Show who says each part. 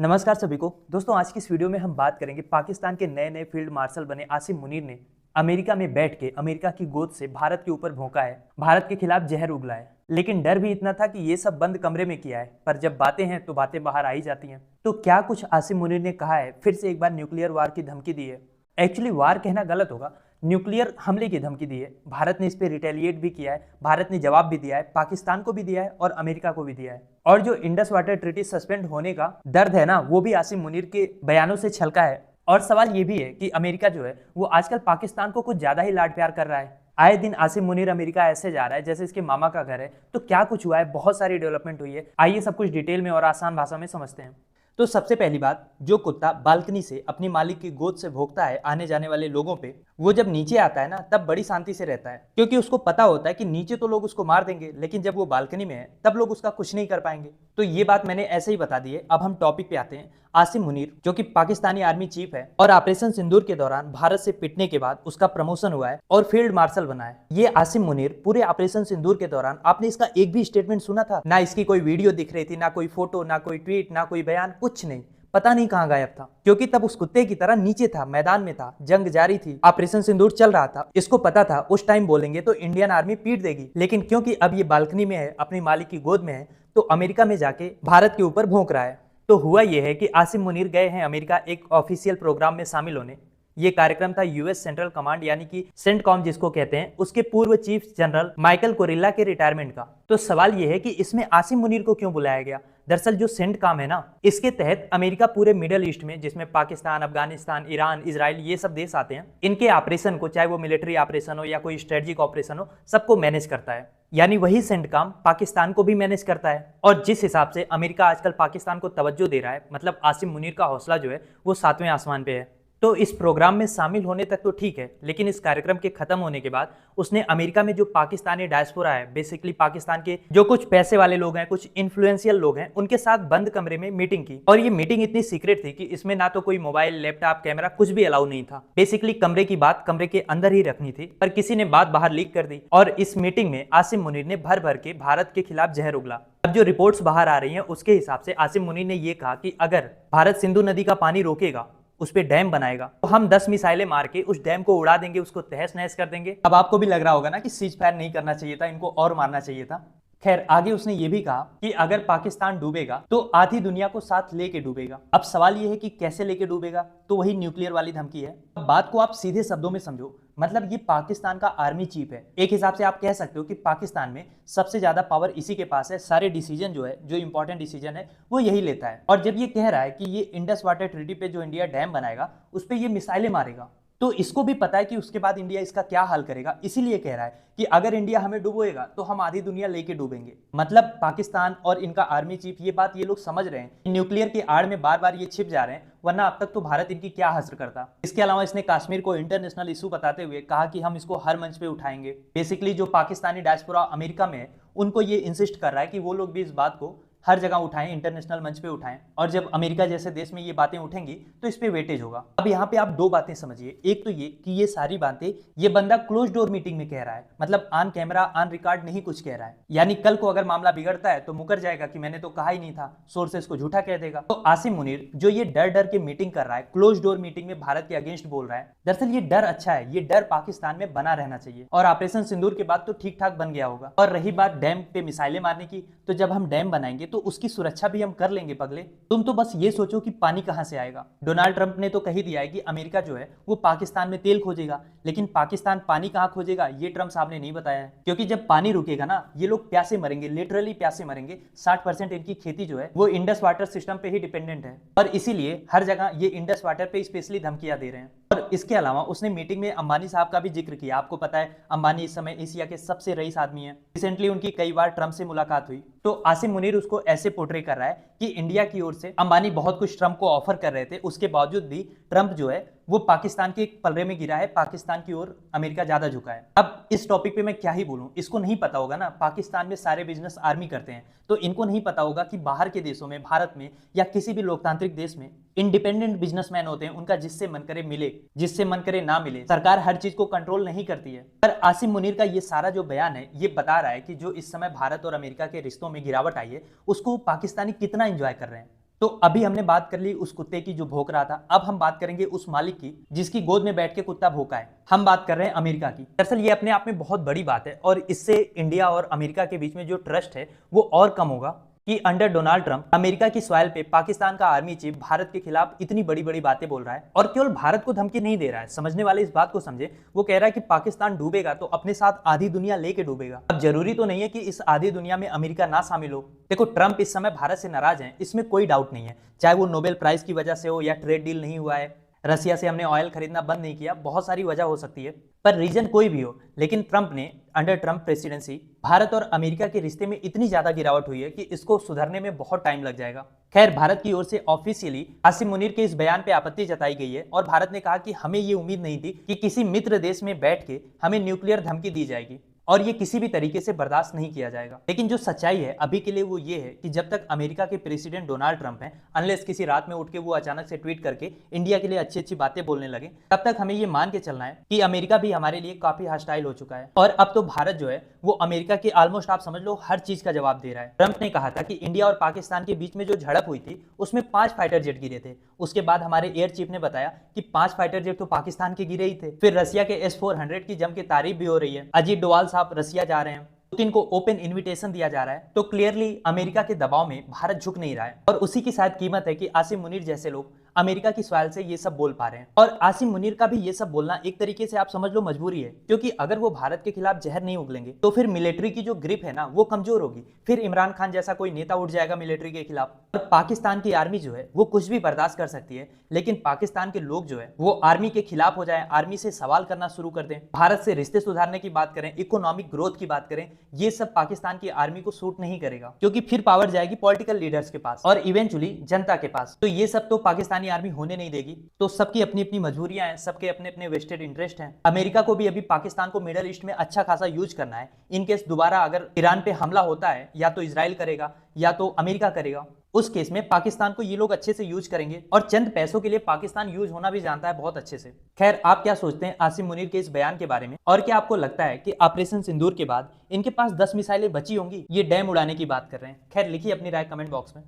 Speaker 1: नमस्कार सभी को दोस्तों, आज की इस वीडियो में हम बात करेंगे पाकिस्तान के नए नए फील्ड मार्शल बने आसिम मुनीर ने अमेरिका में बैठ के अमेरिका की गोद से भारत के ऊपर भौंका है, भारत के खिलाफ जहर उगला है। लेकिन डर भी इतना था कि ये सब बंद कमरे में किया है, पर जब बातें हैं तो बातें बाहर आ ही जाती हैं। तो क्या कुछ आसिम मुनीर ने कहा है, फिर से एक बार न्यूक्लियर वार की धमकी दी है। एक्चुअली वार कहना गलत होगा, न्यूक्लियर हमले की धमकी दी है। भारत ने इस पर रिटेलिएट भी किया है, भारत ने जवाब भी दिया है, पाकिस्तान को भी दिया है और अमेरिका को भी दिया है। और जो इंडस वाटर ट्रीटी सस्पेंड होने का दर्द है ना, वो भी आसिम मुनीर के बयानों से छलका है। और सवाल ये भी है कि अमेरिका जो है वो आजकल पाकिस्तान को कुछ ज्यादा ही लाड प्यार कर रहा है। आए दिन आसिम मुनीर अमेरिका ऐसे जा रहा है जैसे इसके मामा का घर है। तो क्या कुछ हुआ है, बहुत सारी डेवलपमेंट हुई है, आइए सब कुछ डिटेल में और आसान भाषा में समझते हैं। तो सबसे पहली बात, जो कुत्ता बालकनी से अपनी मालिक की गोद से भौंकता है आने जाने वाले लोगों पे, वो जब नीचे आता है ना तब बड़ी शांति से रहता है, क्योंकि उसको पता होता है कि नीचे तो लोग उसको मार देंगे, लेकिन जब वो बालकनी में है तब लोग उसका कुछ नहीं कर पाएंगे। तो ये बात मैंने ऐसे ही बता दी है। अब हम टॉपिक पे आते हैं। आसिम मुनीर जो कि पाकिस्तानी आर्मी चीफ है और ऑपरेशन सिंदूर के दौरान भारत से पिटने के बाद उसका प्रमोशन हुआ है और फील्ड मार्शल बना है। ये आसिम मुनीर पूरे ऑपरेशन सिंदूर के दौरान आपने इसका एक भी स्टेटमेंट सुना था? ना इसकी कोई वीडियो दिख रही थी, ना कोई फोटो, ना कोई ट्वीट, ना कोई बयान, कुछ नहीं। पता नहीं कहां गायब था, क्योंकि तब उस कुत्ते की तरह नीचे था, मैदान में था, जंग जारी थी, ऑपरेशन सिंदूर चल रहा था। इसको पता था उस टाइम बोलेंगे तो इंडियन आर्मी पीट देगी, लेकिन क्योंकि अब ये बालकनी में है, अपनी मालिक की गोद में है, तो अमेरिका में जाके भारत के ऊपर भौंक रहा है। तो हुआ यह है कि आसिम मुनीर गए हैं अमेरिका एक ऑफिशियल प्रोग्राम में शामिल होने। ये कार्यक्रम था यूएस सेंट्रल कमांड यानी कि सेंटकॉम जिसको कहते हैं, उसके पूर्व चीफ जनरल माइकल कोरिल्ला के रिटायरमेंट का। तो सवाल यह है कि इसमें आसिम मुनीर को क्यों बुलाया गया? दरअसल जो सेंटकॉम है ना, इसके तहत अमेरिका पूरे मिडिल ईस्ट में, जिसमें पाकिस्तान, अफगानिस्तान, ईरान, इजराइल, ये सब देश आते हैं, इनके ऑपरेशन को, चाहे वो मिलिट्री ऑपरेशन हो या कोई स्ट्रेटेजिक ऑपरेशन हो, सबको मैनेज करता है। यानी वही सेंटकॉम पाकिस्तान को भी मैनेज करता है। और जिस हिसाब से अमेरिका आजकल पाकिस्तान को तवज्जो दे रहा है, मतलब आसिम मुनीर का हौसला जो है वो 7वें आसमान पे है। तो इस प्रोग्राम में शामिल होने तक तो ठीक है, लेकिन इस कार्यक्रम के खत्म होने के बाद उसने अमेरिका में जो पाकिस्तानी डायस्पोरा है, बेसिकली पाकिस्तान के जो कुछ पैसे वाले लोग हैं, कुछ इन्फ्लुएंशियल लोग हैं, उनके साथ बंद कमरे में मीटिंग की। और ये मीटिंग इतनी सीक्रेट थी कि इसमें ना तो कोई मोबाइल, लैपटॉप, कैमरा, कुछ भी अलाउ नहीं था। बेसिकली कमरे की बात कमरे के अंदर ही रखनी थी, पर किसी ने बात बाहर लीक कर दी और इस मीटिंग में आसिम मुनीर ने भर भर के भारत के खिलाफ जहर उगला। अब जो रिपोर्ट्स बाहर आ रही हैं उसके हिसाब से आसिम मुनीर ने यह कहा कि अगर भारत सिंधु नदी का पानी रोकेगा, उस पे डैम बनाएगा, तो हम 10 मिसाइलें मार के उस डैम को उड़ा देंगे, उसको तहस नहस कर देंगे। अब आपको भी लग रहा होगा ना कि सीज फायर नहीं करना चाहिए था, इनको और मारना चाहिए था। खैर, आगे उसने ये भी कहा कि अगर पाकिस्तान डूबेगा तो आधी दुनिया को साथ लेके डूबेगा। अब सवाल ये है कि कैसे लेके डूबेगा, तो वही न्यूक्लियर वाली धमकी है। अब बात को आप सीधे शब्दों में समझो, मतलब ये पाकिस्तान का आर्मी चीफ है। एक हिसाब से आप कह सकते हो कि पाकिस्तान में सबसे ज्यादा पावर इसी के पास है, सारे डिसीजन जो है, जो इंपॉर्टेंट डिसीजन है, वो यही लेता है। और जब ये कह रहा है कि ये इंडस वाटर ट्रीटी पे जो इंडिया डैम बनाएगा उस पर ये मिसाइलें मारेगा, तो इसको भी पता है कि उसके बाद इंडिया इसका क्या हाल करेगा। इसीलिए कह रहा है कि अगर इंडिया हमें डुबोएगा तो हम आधी दुनिया लेके डूबेंगे। मतलब पाकिस्तान और इनका आर्मी चीफ ये बात ये लोग समझ रहे हैं, न्यूक्लियर की आड़ में बार बार ये छिप जा रहे हैं, वरना अब तक तो भारत इनकी क्या हसर करता। इसके अलावा इसने कश्मीर को इंटरनेशनल इशू बताते हुए कहा कि हम इसको हर मंच पे उठाएंगे। बेसिकली जो पाकिस्तानी डायस्पोरा अमेरिका में है, उनको ये इंसिस्ट कर रहा है कि वो लोग भी इस बात को हर जगह उठाएं, इंटरनेशनल मंच पे उठाएं। और जब अमेरिका जैसे देश में ये बातें उठेंगी तो इस पे वेटेज होगा। अब यहाँ पे आप दो बातें समझिए। एक तो ये कि ये सारी बातें ये बंदा क्लोज डोर मीटिंग में कह रहा है, मतलब ऑन कैमरा, ऑन रिकॉर्ड नहीं कुछ कह रहा है। यानी कल को अगर मामला बिगड़ता है तो मुकर जाएगा कि मैंने तो कहा ही नहीं था, सोर्सेस को झूठा कह देगा। तो आसिम मुनीर जो ये डर डर के मीटिंग कर रहा है, क्लोज डोर मीटिंग में भारत के अगेंस्ट बोल रहा है, दरअसल ये डर अच्छा है, ये डर पाकिस्तान में बना रहना चाहिए। और ऑपरेशन सिंदूर के बाद तो ठीक ठाक बन गया होगा। और रही बात डैम पे मिसाइलें मारने की, तो जब हम डैम बनाएंगे तो उसकी सुरक्षा भी हम कर लेंगे पगले। तुम तो बस ये सोचो कि पानी कहां से आएगा। डोनाल्ड ट्रंप ने तो कही दिया है कि अमेरिका जो है वो पाकिस्तान में तेल खोजेगा, लेकिन पाकिस्तान पानी कहां खोजेगा ये ट्रंप साहब ने नहीं बताया है। क्योंकि जब पानी रुकेगा ना, ये लोग प्यासे मरेंगे, लिटरली प्यासे मरेंगे। 60% इनकी खेती जो है वो इंडस वाटर सिस्टम पे ही डिपेंडेंट है, और इसीलिए हर जगह ये इंडस वाटर पे स्पेशली धमकियां दे रहे हैं। और इसके अलावा उसने मीटिंग में अंबानी साहब का भी जिक्र किया। आपको पता है अंबानी इस समय एशिया के सबसे रईस आदमी है। रिसेंटली उनकी कई बार ट्रंप से मुलाकात हुई। तो आसिम मुनीर उसको ऐसे पोर्ट्रे कर रहा है कि इंडिया की ओर से अंबानी बहुत कुछ ट्रंप को ऑफर कर रहे थे, उसके बावजूद भी ट्रंप जो है वो पाकिस्तान के पलड़े में गिरा है, पाकिस्तान की ओर अमेरिका ज्यादा झुका है। अब इस टॉपिक पे मैं क्या ही बोलूं, इसको नहीं पता होगा ना, पाकिस्तान में सारे बिजनेस आर्मी करते हैं, तो इनको नहीं पता होगा कि बाहर के देशों में, भारत में या किसी भी लोकतांत्रिक देश में इंडिपेंडेंट बिजनेसमैन होते हैं, उनका जिससे मन करे मिले, जिससे मन करे ना मिले। सरकार हर चीज को कंट्रोल नहीं करती है। पर आसिम मुनीर का ये सारा जो बयान है ये बता रहा है कि जो इस समय भारत और अमेरिका के रिश्तों में गिरावट आई है उसको पाकिस्तानी कितना एंजॉय कर रहे हैं। तो अभी हमने बात कर ली उस कुत्ते की जो भौंक रहा था, अब हम बात करेंगे उस मालिक की जिसकी गोद में बैठ के कुत्ता भौंका है। हम बात कर रहे हैं अमेरिका की। दरअसल ये अपने आप में बहुत बड़ी बात है और इससे इंडिया और अमेरिका के बीच में जो ट्रस्ट है वो और कम होगा कि अंडर डोनाल्ड ट्रंप अमेरिका की सॉइल पे पाकिस्तान का आर्मी चीफ भारत के खिलाफ इतनी बड़ी बड़ी बातें बोल रहा है और केवल भारत को धमकी नहीं दे रहा है। समझने वाले इस बात को समझे। वो कह रहा है कि पाकिस्तान डूबेगा तो अपने साथ आधी दुनिया लेके डूबेगा। अब जरूरी तो नहीं है कि इस आधी दुनिया में अमेरिका ना शामिल हो। देखो, ट्रंप इस समय भारत से नाराज है, इसमें कोई डाउट नहीं है, चाहे वो नोबेल प्राइज की वजह से हो या ट्रेड डील नहीं हुआ है, रसिया से हमने ऑयल खरीदना बंद नहीं किया, बहुत सारी वजह हो सकती है, पर रीजन कोई भी हो, लेकिन ट्रंप ने अंडर ट्रंप प्रेसिडेंसी भारत और अमेरिका के रिश्ते में इतनी ज्यादा गिरावट हुई है कि इसको सुधरने में बहुत टाइम लग जाएगा। खैर, भारत की ओर से ऑफिशियली आसिम मुनीर के इस बयान पे आपत्ति जताई गई है और भारत ने कहा कि हमें ये उम्मीद नहीं थी कि किसी मित्र देश में बैठ के हमें न्यूक्लियर धमकी दी जाएगी और ये किसी भी तरीके से बर्दाश्त नहीं किया जाएगा। लेकिन जो सच्चाई है अभी के लिए वो ये है कि जब तक अमेरिका के प्रेसिडेंट डोनाल्ड ट्रंप हैं, अनलेस किसी रात में उठ के वो अचानक से ट्वीट करके इंडिया के लिए अच्छी अच्छी बातें बोलने लगे, तब तक हमें ये मान के चलना है कि अमेरिका भी हमारे लिए काफी हॉस्टाइल हो चुका है और अब तो भारत जो है वो अमेरिका के ऑलमोस्ट आप समझ लो हर चीज का जवाब दे रहा है। ट्रंप ने कहा था कि इंडिया और पाकिस्तान के बीच में जो झड़प हुई थी उसमें 5 फाइटर जेट गिरे थे। उसके बाद हमारे एयर चीफ ने बताया कि 5 फाइटर जेट तो पाकिस्तान के गिरे ही थे। फिर रसिया के S-400 की जम के तारीफ भी हो रही है। अजीत डोवाल साहब रसिया जा रहे हैं, पुतिन को ओपन इनविटेशन दिया जा रहा है, तो क्लियरली अमेरिका के दबाव में भारत झुक नहीं रहा है और उसी की शायद कीमत है कि आसिम मुनीर जैसे लोग अमेरिका की सॉइल से ये सब बोल पा रहे हैं। और आसिम मुनीर का भी ये सब बोलना एक तरीके से आप समझ लो मजबूरी है, क्योंकि अगर वो भारत के खिलाफ जहर नहीं उगलेंगे तो फिर मिलिट्री की जो ग्रिप है ना वो कमजोर होगी, फिर इमरान खान जैसा कोई नेता उठ जाएगा मिलिट्री के खिलाफ और पाकिस्तान की आर्मी जो है वो कुछ भी बर्दाश्त कर सकती है, लेकिन पाकिस्तान के लोग जो है वो आर्मी के खिलाफ हो जाए, आर्मी से सवाल करना शुरू कर दें, भारत से रिश्ते सुधारने की बात करें, इकोनॉमिक ग्रोथ की बात करें, ये सब पाकिस्तान की आर्मी को सूट नहीं करेगा, क्योंकि फिर पावर जाएगी पॉलिटिकल लीडर्स के पास और इवेंचुअली जनता के पास। तो ये सब तो पाकिस्तानी आर्मी होने नहीं देगी। तो सबकी अपनी अपनी मजबूरियां हैं, सबके अपने अपने वेस्टेड इंटरेस्ट हैं। अमेरिका को भी अभी पाकिस्तान को मिडल ईस्ट में अच्छा खासा यूज करना है। इनकेस दोबारा अगर ईरान पे हमला होता है, या तो इजराइल करेगा या तो अमेरिका करेगा, उस केस में पाकिस्तान को ये लोग अच्छे से यूज करेंगे और चंद पैसों के लिए पाकिस्तान यूज होना भी जानता है बहुत अच्छे से। खैर, आप क्या सोचते हैं आसिम मुनीर के इस बयान के बारे में, और क्या आपको लगता है कि ऑपरेशन सिंदूर के बाद इनके पास 10 मिसाइलें बची होंगी? ये डैम उड़ाने की बात कर रहे हैं। खैर, लिखिए अपनी राय कमेंट बॉक्स में।